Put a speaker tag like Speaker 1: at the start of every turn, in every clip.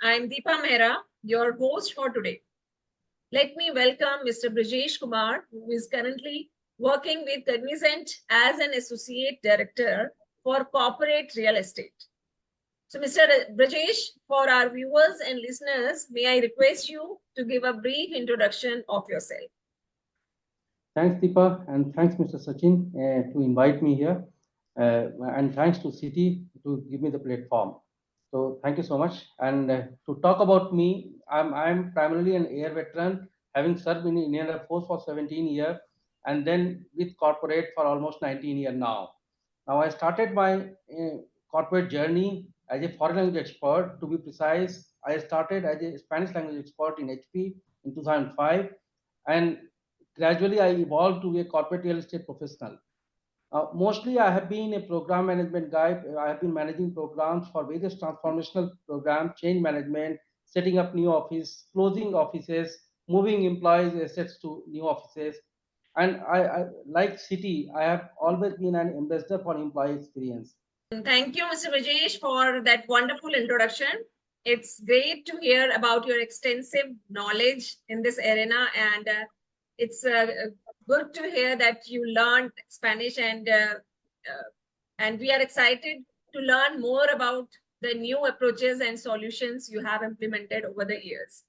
Speaker 1: I'm Deepa Mehra, your host for today. Let me welcome Mr. Brajesh Kumar, who is currently working with Cognizant as an Associate Director for Corporate Real Estate. So, Mr. Brajesh, for our viewers and listeners, may I request you to give a brief introduction of yourself?
Speaker 2: Thanks, Deepa, and thanks, Mr. Sachin, to invite me here. And thanks to Citi to give me the platform. So thank you so much. And to talk about me, I'm primarily an air veteran, having served in Indian Air Force for 17 years, and then with corporate for almost 19 years now. Now I started my corporate journey as a foreign language expert. To be precise, I started as a Spanish language expert in HP in 2005, and gradually I evolved to a corporate real estate professional. Mostly, I have been a program management guy. I have been managing programs for various transformational programs, change management, setting up new office, closing offices, moving employees' assets to new offices. And like City, I have always been an ambassador for employee experience.
Speaker 1: Thank you, Mr. Rajesh, for that wonderful introduction. It's great to hear about your extensive knowledge in this arena, and it's good to hear that you learned Spanish, and we are excited to learn more about the new approaches and solutions you have implemented over the years.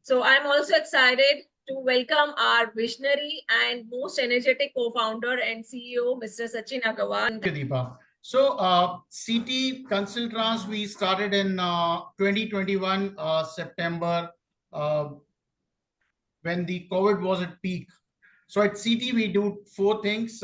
Speaker 1: So I'm also excited to welcome our visionary and most energetic co-founder and CEO, Mr. Sachin Agrawal.
Speaker 3: Thank you, Deepa. So, CT Consulttrans, we started in 2021 September when the COVID was at peak. So at CT, we do four things.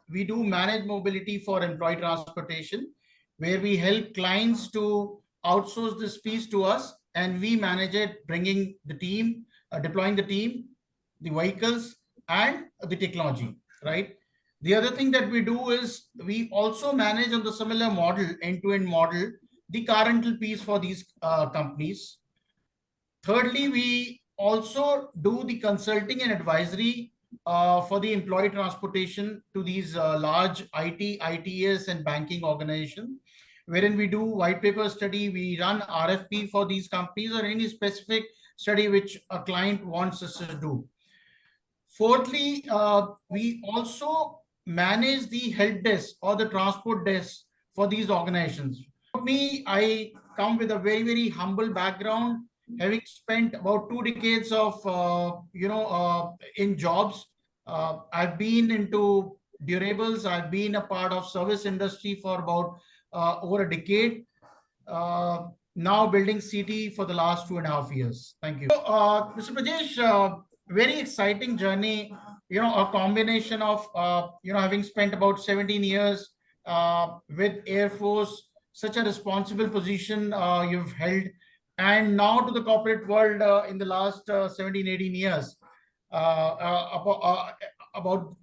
Speaker 3: We do manage mobility for employee transportation, where we help clients to outsource this piece to us, and we manage it, bringing the team, deploying the team, the vehicles, and the technology, right? The other thing that we do is we also manage on the similar model, end-to-end model, the car rental piece for these companies. Thirdly, we also do the consulting and advisory for the employee transportation to these large IT, ITS, and banking organizations, wherein we do white paper study, we run RFP for these companies or any specific study which a client wants us to do. Fourthly, we also manage the help desk or the transport desk for these organizations. For me, I come with a very, very humble background, having spent about 2 decades of, in jobs. I've been into durables. I've been a part of service industry for about over a decade. Now building CT for the last 2.5 years. Thank you. So, Mr. Brajesh, very exciting journey, a combination of, having spent about 17 years with Air Force, such a responsible position you've held, and now to the corporate world in the last 17, 18 years, about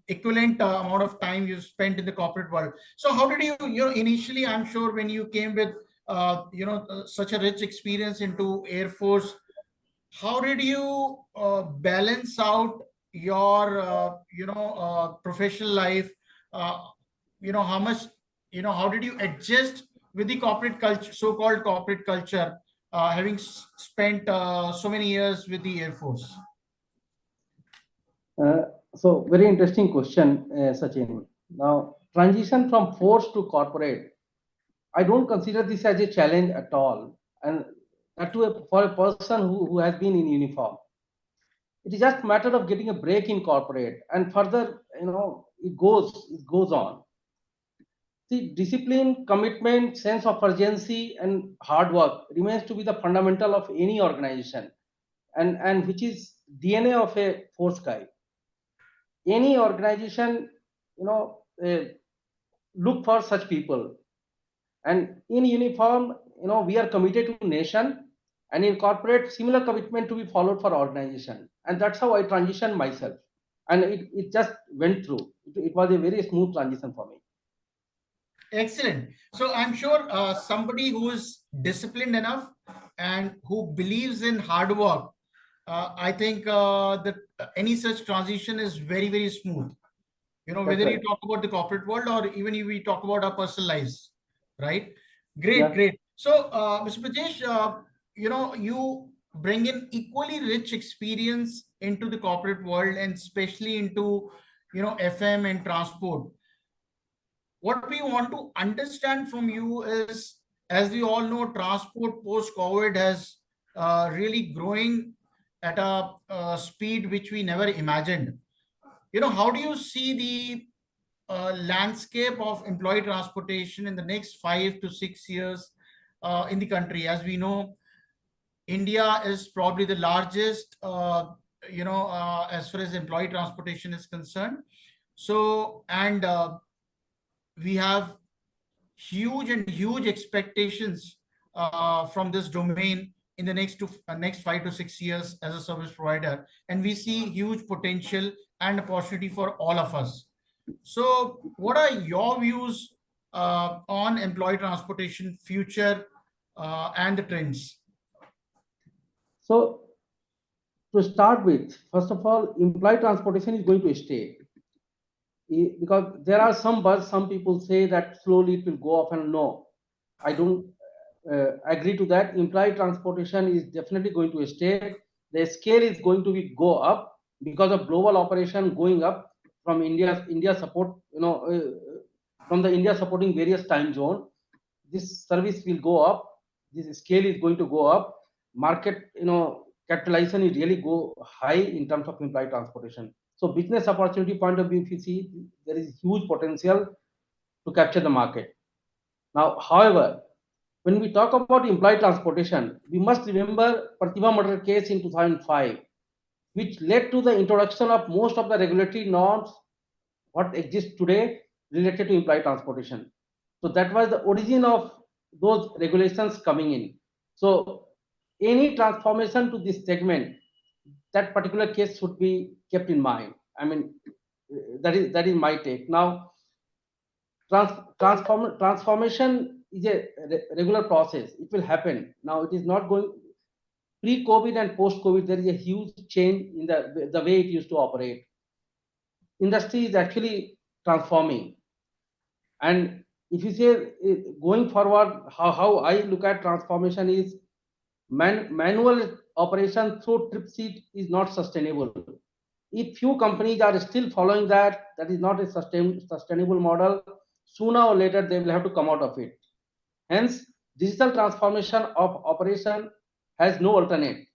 Speaker 3: equivalent amount of time you've spent in the corporate world. So how did you, initially, I'm sure when you came with, such a rich experience into Air Force, how did you balance out your, professional life? How much, how did you adjust with the corporate culture, so-called corporate culture, having spent so many years with the Air Force?
Speaker 2: So very interesting question, Sachin. Now, transition from force to corporate, I don't consider this as a challenge at all. And that too for a person who has been in uniform. It is just a matter of getting a break in corporate, and further, it goes on. See, discipline, commitment, sense of urgency, and hard work remains to be the fundamental of any organization, and which is DNA of a force guy. Any organization, uh, look for such people. And in uniform, we are committed to nation, and in corporate, similar commitment to be followed for organization. And that's how I transitioned myself. And it just went through. It was a very smooth transition for me.
Speaker 3: Excellent. So I'm sure somebody who is disciplined enough and who believes in hard work, I think that any such transition is very, very smooth. Whether you talk about the corporate world or even if we talk about our personal lives, right? Great, great. So, Mr. Brajesh, you bring in equally rich experience into the corporate world, and especially into FM and transport. What we want to understand from you is, as we all know, transport post COVID has really growing at a speed which we never imagined. How do you see the landscape of employee transportation in the next 5 to 6 years in the country? As we know, India is probably the largest, as far as employee transportation is concerned. So, and we have huge expectations from this domain in the next 5 to 6 years as a service provider, and we see huge potential and opportunity for all of us. So, what are your views on employee transportation future and the trends?
Speaker 2: So to start with, first of all, employee transportation is going to stay. Because there are some buzz, some people say that slowly it will go off, and no, I don't agree to that. Employee transportation is definitely going to stay. The scale is going to be go up because of global operation going up from India support, from the India supporting various time zone. This service will go up. This scale is going to go up. Market, capitalization is really go high in terms of employee transportation. So business opportunity point of view, if you see, there is huge potential to capture the market. Now, however, when we talk about employee transportation, we must remember Pratibha murder case in 2005, which led to the introduction of most of the regulatory norms what exists today related to employee transportation. So that was the origin of those regulations coming in. So any transformation to this segment, that particular case should be kept in mind. I mean, that is my take. Now, transformation is a regular process. It will happen. Now, it is not going pre-COVID and post-COVID. There is a huge change in the way it used to operate. Industry is actually transforming, and if you say going forward, how I look at transformation is manual operation through trip seat is not sustainable. If few companies are still following that, that is not a sustainable model. Sooner or later, they will have to come out of it. Hence, digital transformation of operation has no alternate.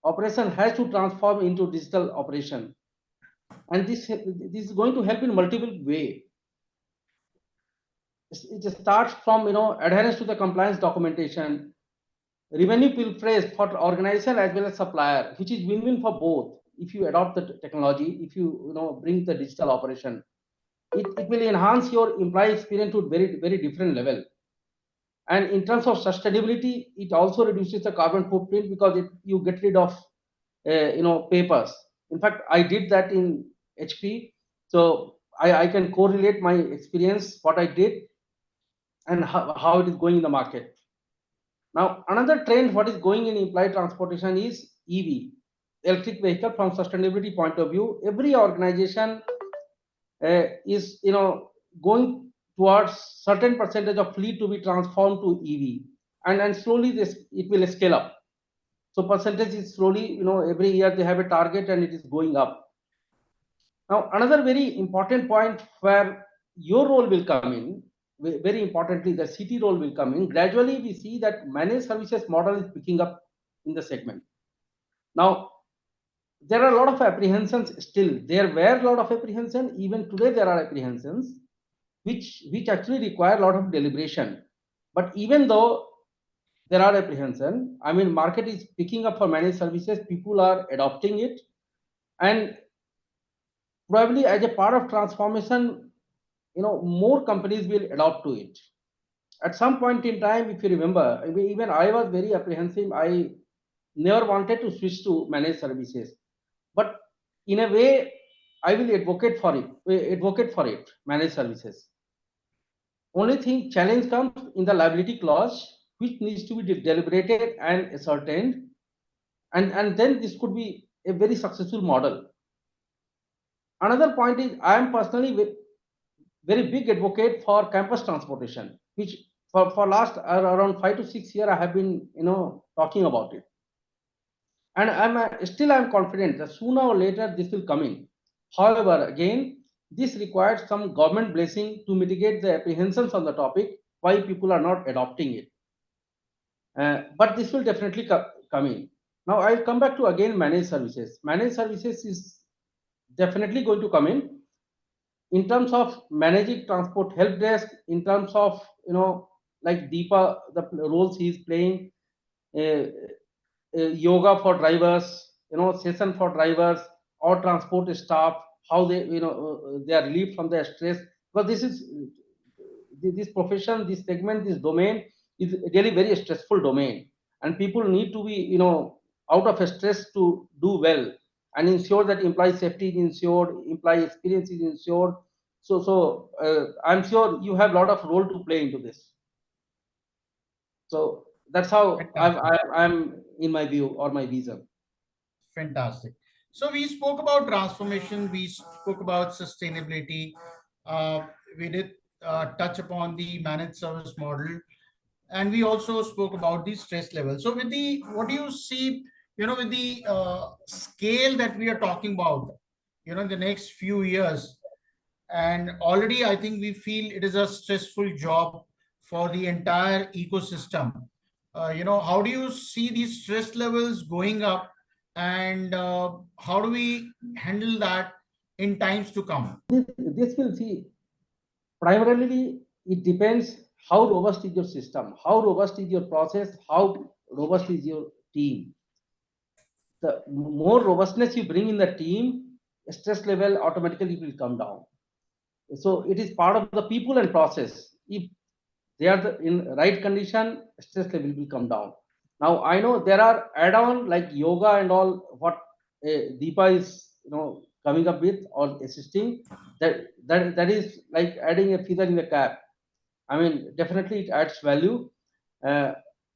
Speaker 2: Operation has to transform into digital operation, and this is going to help in multiple way. It starts from adherence to the compliance documentation, revenue pilferage for organization as well as supplier, which is win-win for both. If you adopt the technology, if you bring the digital operation, it will enhance your employee experience to very different level. And in terms of sustainability, it also reduces the carbon footprint because you get rid of papers. In fact, I did that in HP, so I can correlate my experience, what I did, and how it is going in the market. Now, another trend what is going in employee transportation is EV, electric vehicle. From sustainability point of view, every organization is going towards certain percentage of fleet to be transformed to EV, and slowly this it will scale up. So percentage is slowly, every year they have a target and it is going up. Now, another very important point where your role will come in, very importantly, the CT role will come in. Gradually, we see that managed services model is picking up in the segment. Now, there are a lot of apprehensions still. There were a lot of apprehension. Even today, there are apprehensions, which actually require a lot of deliberation. But even though there are apprehension, I mean, market is picking up for managed services. People are adopting it, and probably as a part of transformation, more companies will adopt to it. At some point in time, if you remember, even I was very apprehensive. I never wanted to switch to managed services, but in a way, I will advocate for it, managed services. Only thing challenge comes in the liability clause, which needs to be deliberated and ascertained, and then this could be a very successful model. Another point is I am personally very big advocate for campus transportation, which for last around 5 to 6 years, I have been talking about it, and I'm confident that sooner or later this will come in. However, again, this requires some government blessing to mitigate the apprehensions on the topic, why people are not adopting it. But this will definitely come in. Now I'll come back to again managed services. Managed services is definitely going to come in terms of managing transport help desk, in terms of like Deepa, the roles he is playing, uh, yoga for drivers, session for drivers or transport staff, how they they are relieved from their stress, because this is this profession, this segment, this domain is really very stressful domain, and people need to be out of stress to do well and ensure that employee safety is ensured, employee experience is ensured. So I'm sure you have a lot of role to play into this. So that's how
Speaker 3: Fantastic.
Speaker 2: I'm in my view or my vision.
Speaker 3: Fantastic. So we spoke about transformation, we spoke about sustainability, we did touch upon the managed service model, and we also spoke about the stress level. So with the, what do you see, with the scale that we are talking about, in the next few years, and already I think we feel it is a stressful job for the entire ecosystem. How do you see these stress levels going up, and how do we handle that in times to come?
Speaker 2: This will see primarily it depends how robust is your system, how robust is your process, how robust is your team. The more robustness you bring in the team, stress level automatically will come down. So it is part of the people and process. If they are in right condition, stress level will come down. Now I know there are add-on like yoga and all what Deepa is coming up with or assisting. That is like adding a feather in the cap. I mean, definitely it adds value, uh,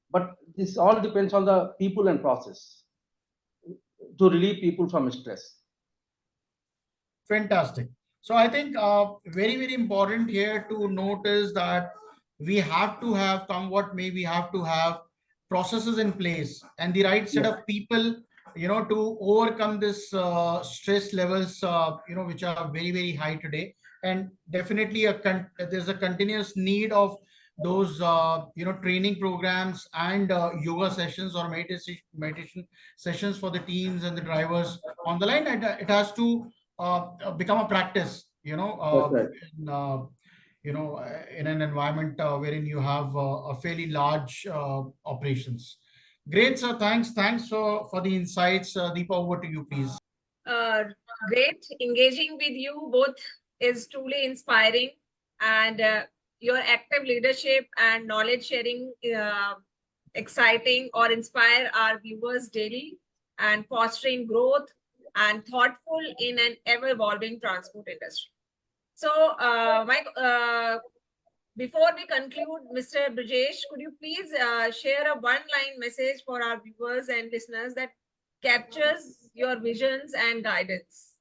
Speaker 2: but this all depends on the people and process to relieve people from stress.
Speaker 3: Fantastic. So I think very, very important here to note is that we have to have, come what may, we have to have processes in place and the right set
Speaker 2: Yes,
Speaker 3: of people, to overcome this stress levels, which are very, very high today. And definitely there's a continuous need of those, training programs and yoga sessions or meditation sessions for the teams and the drivers on the line. It has to become a practice,
Speaker 2: that's right.
Speaker 3: in an environment wherein you have a fairly large operations. Great, sir. Thanks for the insights. Deepa, over to you, please.
Speaker 1: Uh, Great. Engaging with you both is truly inspiring, and your active leadership and knowledge sharing exciting or inspire our viewers daily and fostering growth and thoughtful in an ever evolving transport industry. So, Mike, before we conclude, Mr. Brajesh, could you please share a one-line message for our viewers and listeners that captures your visions and guidance?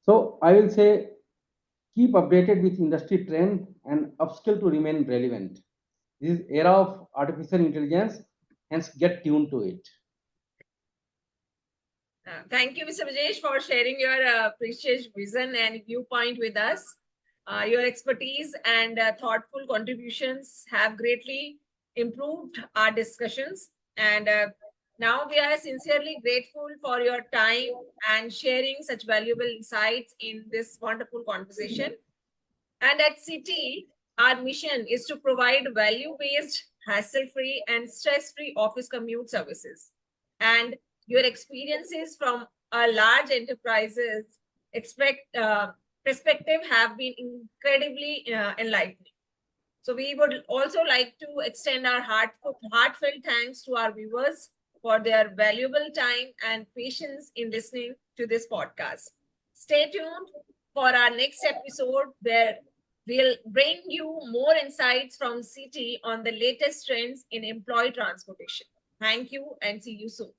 Speaker 2: So I will say keep updated with industry trend and upskill to remain relevant. This is era of artificial intelligence, hence get tuned to it.
Speaker 1: Thank you, Mr. Brajesh, for sharing your precious vision and viewpoint with us. Your expertise and thoughtful contributions have greatly improved our discussions. And now we are sincerely grateful for your time and sharing such valuable insights in this wonderful conversation. And at CT, our mission is to provide value based, hassle free, and stress free office commute services. And your experiences from a large enterprises expect perspective have been incredibly enlightening. So we would also like to extend our heartfelt thanks to our viewers for their valuable time and patience in listening to this podcast. Stay tuned for our next episode where we'll bring you more insights from CT on the latest trends in employee transportation. Thank you and see you soon.